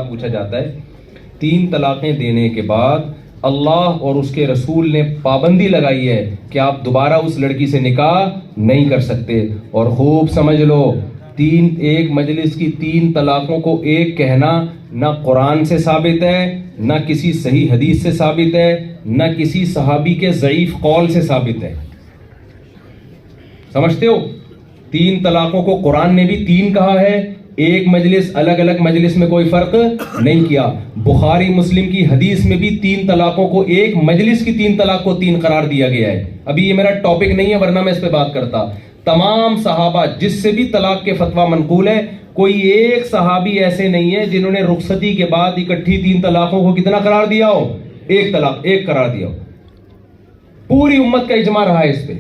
پوچھا جاتا ہے 3 طلاقیں دینے کے بعد اللہ اور اس کے رسول نے پابندی لگائی ہے کہ آپ دوبارہ اس لڑکی سے نکاح نہیں کر سکتے. اور خوب سمجھ لو، ایک مجلس کی 3 طلاقوں کو ایک کہنا نہ قرآن سے ثابت ہے، نہ کسی صحیح حدیث سے ثابت ہے، نہ کسی صحابی کے ضعیف قول سے ثابت ہے. سمجھتے ہو؟ 3 طلاقوں کو قرآن نے بھی 3 کہا ہے، ایک مجلس الگ الگ مجلس میں کوئی فرق نہیں کیا. بخاری مسلم کی حدیث میں بھی 3 طلاقوں کو ایک مجلس کی 3 طلاق کو 3 قرار دیا گیا ہے. ابھی یہ میرا ٹاپک نہیں ہے ورنہ میں اس پہ بات کرتا. تمام صحابہ جس سے بھی طلاق کے فتویٰ منقول ہے، کوئی ایک صحابی ایسے نہیں ہے جنہوں نے رخصتی کے بعد اکٹھی 3 طلاقوں کو کتنا قرار دیا ہو؟ ایک طلاق، ایک قرار دیا ہو. پوری امت کا اجماع رہا ہے اس پہ.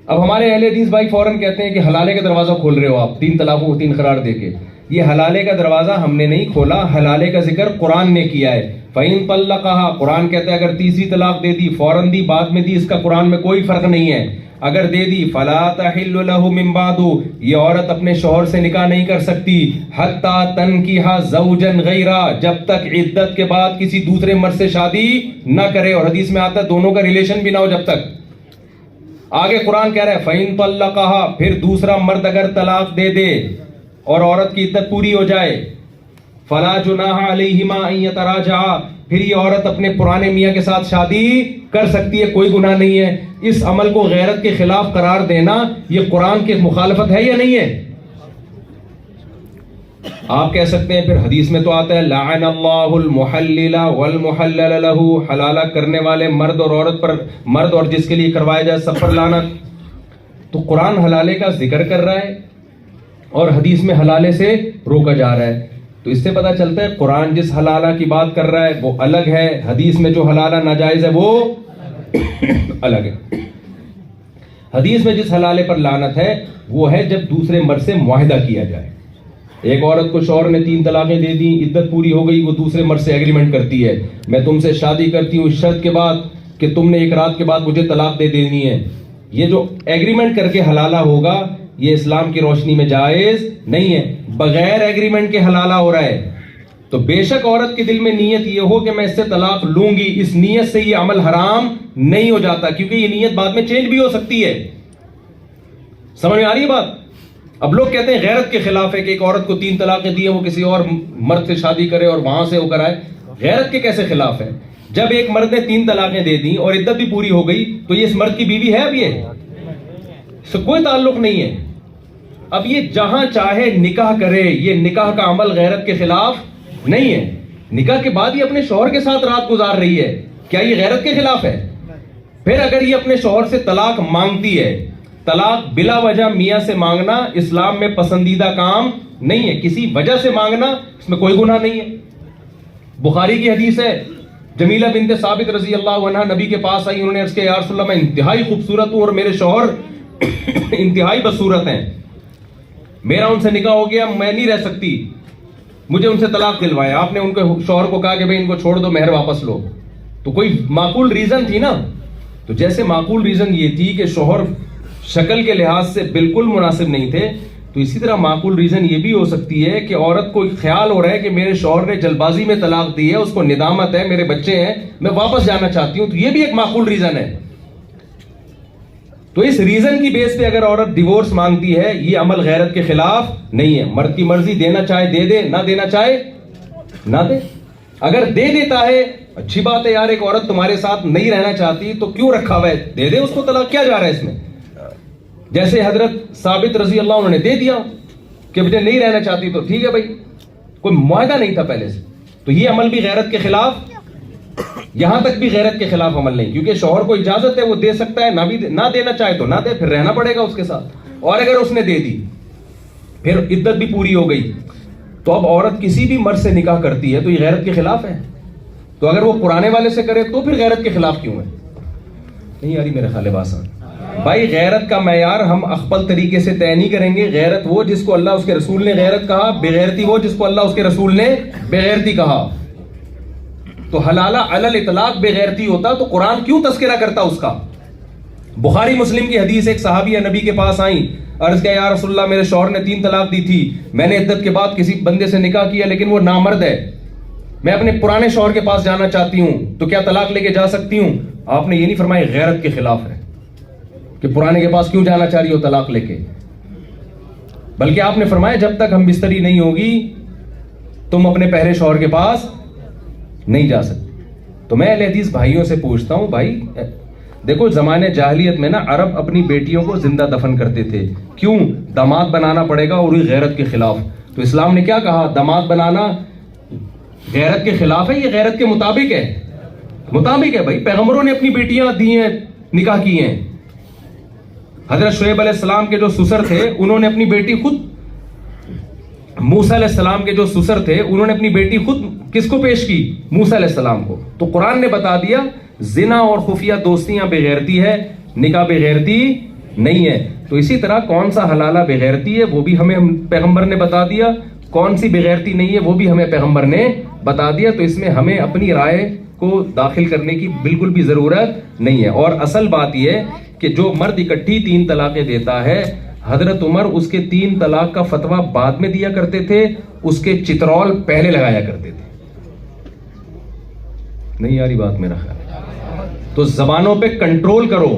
اب ہمارے اہل حدیث بھائی فوراً کہتے ہیں کہ حلالے کا دروازہ کھول رہے ہو آپ 3 طلاقوں کو 3 قرار دے کے. یہ حلالے کا دروازہ ہم نے نہیں کھولا، حلالے کا ذکر قرآن نے کیا ہے. فَإِن طَلَّقَهَا، قرآن کہتا ہے اگر تیسری طلاق دے دی، فوراً دی، بعد میں دی، اس کا قرآن میں کوئی فرق نہیں ہے. اگر دے دی فَلَا تَحِلُّ لَهُ مِن بَعْدُ، یہ عورت اپنے شوہر سے نکاح نہیں کر سکتی. حَتَّى تَنْكِحَ زَوْجًا غَيْرَهُ، جب تک عدت کے بعد کسی دوسرے مرد سے شادی نہ کرے. اور حدیث میں آتا ہے دونوں کا ریلیشن بھی نہ ہو جب تک. آگے قرآن کہہ رہا ہے فَإِن طَلَّقَهَا، پھر دوسرا مرد اگر طلاق دے دے اور عورت کی عدت پوری ہو جائے، فَلَا جُنَاحَ عَلَيْهِمَا أَن يَتَرَاجَعَا، پھر یہ عورت اپنے پرانے میاں کے ساتھ شادی کر سکتی ہے، کوئی گناہ نہیں ہے. اس عمل کو غیرت کے خلاف قرار دینا یہ قرآن کی مخالفت ہے یا نہیں ہے؟ آپ کہہ سکتے ہیں پھر حدیث میں تو آتا ہے لعن اللہ المحلل والمحلل له، حلالہ کرنے والے مرد اور عورت پر، مرد اور جس کے لیے کروایا جائے سب پر لعنت. تو قرآن حلالے کا ذکر کر رہا ہے اور حدیث میں حلالے سے روکا جا رہا ہے. تو اس سے پتہ چلتا ہے قرآن جس حلالہ کی بات کر رہا ہے وہ الگ ہے، حدیث میں جو حلالہ ناجائز ہے وہ الگ ہے. حدیث میں جس حلالے پر لعنت ہے وہ ہے جب دوسرے مرد سے معاہدہ کیا جائے. ایک عورت کو شوہر نے 3 طلاقیں دے دی، عدت پوری ہو گئی، وہ دوسرے مرد سے ایگریمنٹ کرتی ہے میں تم سے شادی کرتی ہوں اس شرط کے بعد کہ تم نے 1 رات کے بعد مجھے طلاق دے دینی ہے. یہ جو ایگریمنٹ کر کے حلالہ ہوگا یہ اسلام کی روشنی میں جائز نہیں ہے، بغیر ایگریمنٹ کے حلالہ ہو رہا ہے. تو بے شک عورت کے دل میں نیت یہ ہو کہ میں اس سے طلاق لوں گی، اس نیت سے یہ عمل حرام نہیں ہو جاتا، کیونکہ یہ نیت بعد میں چینج بھی ہو سکتی ہے. سمجھ میں آ رہی ہے بات؟ اب لوگ کہتے ہیں غیرت کے خلاف ہے کہ ایک عورت کو 3 طلاقیں دی ہیں وہ کسی اور مرد سے شادی کرے اور وہاں سے ہو کر آئے. غیرت کے کیسے خلاف ہے؟ جب ایک مرد نے 3 طلاقیں دے دی اور عدت بھی پوری ہو گئی تو یہ اس مرد کی بیوی ہے؟ اب یہ اس سے کوئی تعلق نہیں ہے. اب یہ جہاں چاہے نکاح کرے، یہ نکاح کا عمل غیرت کے خلاف نہیں ہے. نکاح کے بعد یہ اپنے شوہر کے ساتھ رات گزار رہی ہے، کیا یہ غیرت کے خلاف ہے؟ پھر اگر یہ اپنے شوہر سے طلاق مانگتی ہے، طلاق بلا وجہ میاں سے مانگنا اسلام میں پسندیدہ کام نہیں ہے. کسی وجہ سے مانگنا اس میں کوئی گناہ نہیں ہے. بخاری کی حدیث ہے، جمیلہ بنت ثابت رضی اللہ عنہ نبی کے پاس آئی، انہوں نے عرض کیا یا رسول اللہ میں انتہائی خوبصورت ہوں اور میرے شوہر انتہائی بدصورت ہیں، میرا ان سے نکاح ہو گیا، میں نہیں رہ سکتی، مجھے ان سے طلاق دلوایا. آپ نے ان کے شوہر کو کہا کہ بھئی ان کو چھوڑ دو، مہر واپس لو. تو کوئی معقول ریزن تھی نا. تو جیسے معقول ریزن یہ تھی کہ شوہر شکل کے لحاظ سے بالکل مناسب نہیں تھے، تو اسی طرح معقول ریزن یہ بھی ہو سکتی ہے کہ عورت کو خیال ہو رہا ہے کہ میرے شوہر نے جلد بازی میں طلاق دی ہے، اس کو ندامت ہے، میرے بچے ہیں، میں واپس جانا چاہتی ہوں. تو یہ بھی ایک معقول ریزن ہے. تو اس ریزن کی بیس پہ اگر عورت ڈیورس مانگتی ہے یہ عمل غیرت کے خلاف نہیں ہے. مرد کی مرضی، دینا چاہے دے دے، نہ دینا چاہے نہ دے. اگر دے دیتا ہے اچھی بات ہے، یار ایک عورت تمہارے ساتھ نہیں رہنا چاہتی تو کیوں رکھا ہوا ہے، دے دے اس کو طلاق، کیا جا رہا ہے اس میں. جیسے حضرت ثابت رضی اللہ عنہ نے دے دیا کہ مجھے نہیں رہنا چاہتی تو ٹھیک ہے بھائی، کوئی معاہدہ نہیں تھا پہلے سے. تو یہ عمل بھی غیرت کے خلاف، یہاں تک بھی غیرت کے خلاف عمل نہیں، کیونکہ شوہر کو اجازت ہے، وہ دے سکتا ہے، نہ دینا چاہے تو نہ دے، پھر رہنا پڑے گا اس کے ساتھ. اور اگر اس نے دے دی پھر عدت بھی پوری ہو گئی تو اب عورت کسی بھی مرد سے نکاح کرتی ہے تو یہ غیرت کے خلاف ہے. تو اگر وہ پرانے والے سے کرے تو پھر غیرت کے خلاف کیوں ہے؟ نہیں آ رہی میرے خیال باسان بھائی. غیرت کا معیار ہم اخبل طریقے سے طے نہیں کریں گے. غیرت وہ جس کو اللہ اس کے رسول نے غیرت کہا، بغیرتی وہ جس کو اللہ اس کے رسول نے بغیرتی کہا. تو حلالہ علی الاطلاق بغیرتی ہوتا تو قرآن کیوں تذکرہ کرتا اس کا؟ بخاری مسلم کی حدیث، ایک صحابیہ نبی کے پاس آئیں، عرض کیا یا رسول اللہ میرے شوہر نے 3 طلاق دی تھی, میں نے عدت کے بعد کسی بندے سے نکاح کیا لیکن وہ نامرد ہے, میں اپنے پرانے شوہر کے پاس جانا چاہتی ہوں, تو کیا طلاق لے کے جا سکتی ہوں؟ آپ نے یہ نہیں فرمایا غیرت کے خلاف ہے کہ پرانے کے پاس کیوں جانا چاہ رہی ہو طلاق لے کے, بلکہ آپ نے فرمایا جب تک ہم بستری نہیں ہوگی تم اپنے پہلے شوہر کے پاس نہیں جا سکتے. تو میں اہل حدیث بھائیوں سے پوچھتا ہوں, بھائی دیکھو زمانے جاہلیت میں نا عرب اپنی بیٹیوں کو زندہ دفن کرتے تھے, کیوں؟ داماد بنانا پڑے گا اور غیرت کے خلاف. تو اسلام نے کیا کہا؟ داماد بنانا غیرت کے خلاف ہے, یہ غیرت کے مطابق ہے, مطابق ہے بھائی. پیغمبروں نے اپنی بیٹیاں دی ہیں, نکاح کی ہیں. حضرت شعیب علیہ السلام کے جو سسر تھے انہوں نے اپنی بیٹی خود, موسیٰ علیہ السلام کے جو سسر تھے انہوں نے اپنی بیٹی خود کس کو پیش کی؟ موسیٰ علیہ السلام کو. تو قرآن نے بتا دیا زنا اور خفیہ دوستیاں بغیرتی ہے, نکاح بغیرتی نہیں ہے. تو اسی طرح کون سا حلالہ بغیرتی ہے وہ بھی ہمیں پیغمبر نے بتا دیا, کون سی بغیرتی نہیں ہے وہ بھی ہمیں پیغمبر نے بتا دیا. تو اس میں ہمیں اپنی رائے کو داخل کرنے کی بالکل بھی ضرورت نہیں ہے. اور اصل بات یہ ہے کہ جو مرد اکٹھی 3 طلاقیں دیتا ہے, حضرت عمر اس کے 3 طلاق کا فتویٰ بعد میں دیا کرتے تھے, اس کے چترول پہلے لگایا کرتے تھے. نہیں آ رہی بات میرا خیال. تو زبانوں پہ کنٹرول کرو.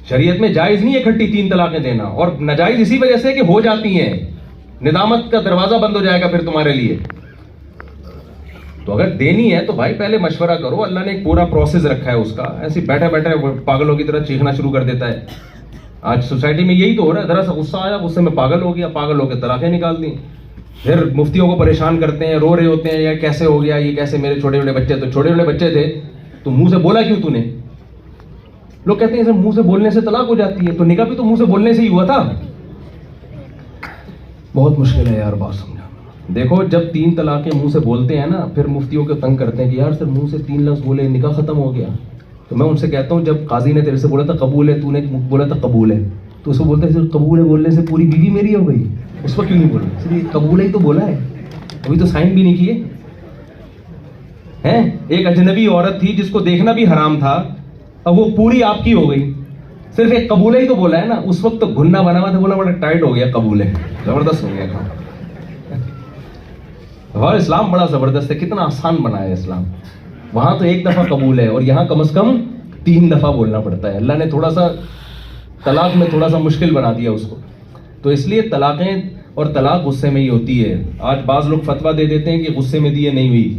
شریعت میں جائز نہیں ہے اکٹھی 3 طلاقیں دینا, اور ناجائز اسی وجہ سے کہ ہو جاتی ہیں, ندامت کا دروازہ بند ہو جائے گا پھر تمہارے لیے. تو اگر دینی ہے تو بھائی پہلے مشورہ کرو. اللہ نے ایک پورا پروسیس رکھا ہے اس کا, ایسے بیٹھے بیٹھے پاگلوں کی طرح چیخنا شروع کر دیتا ہے. آج سوسائٹی میں یہی تو ہو رہا ہے, ذرا سا غصہ آیا, غصے میں پاگل ہو گیا, پاگل ہو کے طلاقیں نکال دی, پھر مفتیوں کو پریشان کرتے ہیں, رو رہے ہوتے ہیں یا کیسے ہو گیا یہ, کیسے میرے چھوٹے چھوٹے بچے, تو چھوٹے چھوٹے بچے تھے تو منہ سے بولا کیوں تو نے؟ لوگ کہتے ہیں سر منہ سے بولنے سے طلاق ہو جاتی ہے, تو نکاح بھی تو منہ سے بولنے سے ہی ہوا تھا. بہت مشکل ہے یار بات سمجھا. دیکھو جب 3 طلاقیں منہ سے بولتے ہیں نا, پھر مفتیوں کو تنگ کرتے ہیں کہ یار سر منہ سے 3 لفظ بولے نکاح ختم ہو گیا. تو میں ان سے کہتا ہوں جب قاضی نے تیرے سے بولا تھا قبول ہے, تو نے بولا تھا قبول ہے, تو اس کو بولتے ہیں قبول ہے بولنے سے پوری بیوی میری ہو گئی, اس پر کیوں نہیں بولا؟ اس لیے قبول ہی تو بولا ہے, ابھی تو سائن بھی نہیں کیے ہیں. ایک اجنبی عورت تھی جس کو دیکھنا بھی حرام تھا, اب وہ پوری آپ کی ہو گئی, صرف ایک قبول ہی تو بولا ہے نا. اس وقت تو گھننا بنا ہوا تھا, بولا بڑا ٹائٹ ہو گیا, قبول ہے, زبردست ہو گیا کام. اور اسلام بڑا زبردست ہے, کتنا آسان بنا ہے اسلام. وہاں تو 1 دفعہ قبول ہے اور یہاں کم از کم 3 دفعہ بولنا پڑتا ہے. اللہ نے تھوڑا سا طلاق میں تھوڑا سا مشکل بنا دیا اس کو. تو اس لیے طلاقیں اور طلاق غصے میں ہی ہوتی ہے. آج بعض لوگ فتویٰ دے دیتے ہیں کہ غصے میں دیے نہیں ہوئی,